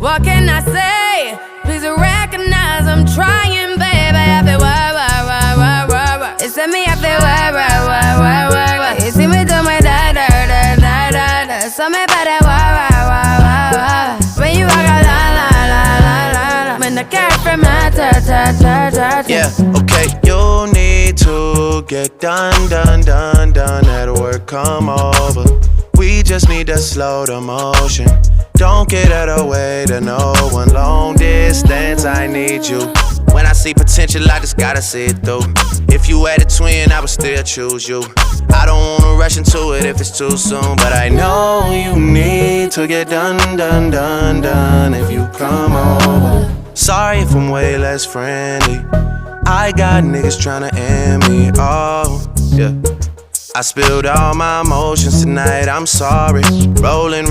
What can I say? Please recognize I'm trying, baby. I feel work. It's me, I feel work. You see me do my da. So me para work. When you walk out, la. When the car from my ta. Yeah, okay. You need to get done. At work, come over. We just need to slow the motion. Don't get out of the way to no one. Long distance, I need you. When I see potential, I just gotta see it through. If you had a twin, I would still choose you. I don't wanna rush into it if it's too soon, but I know you need to get done. If you come over. Sorry if I'm way less friendly. I got niggas tryna end me. Oh, yeah. I spilled all my emotions tonight, I'm sorry. Rolling.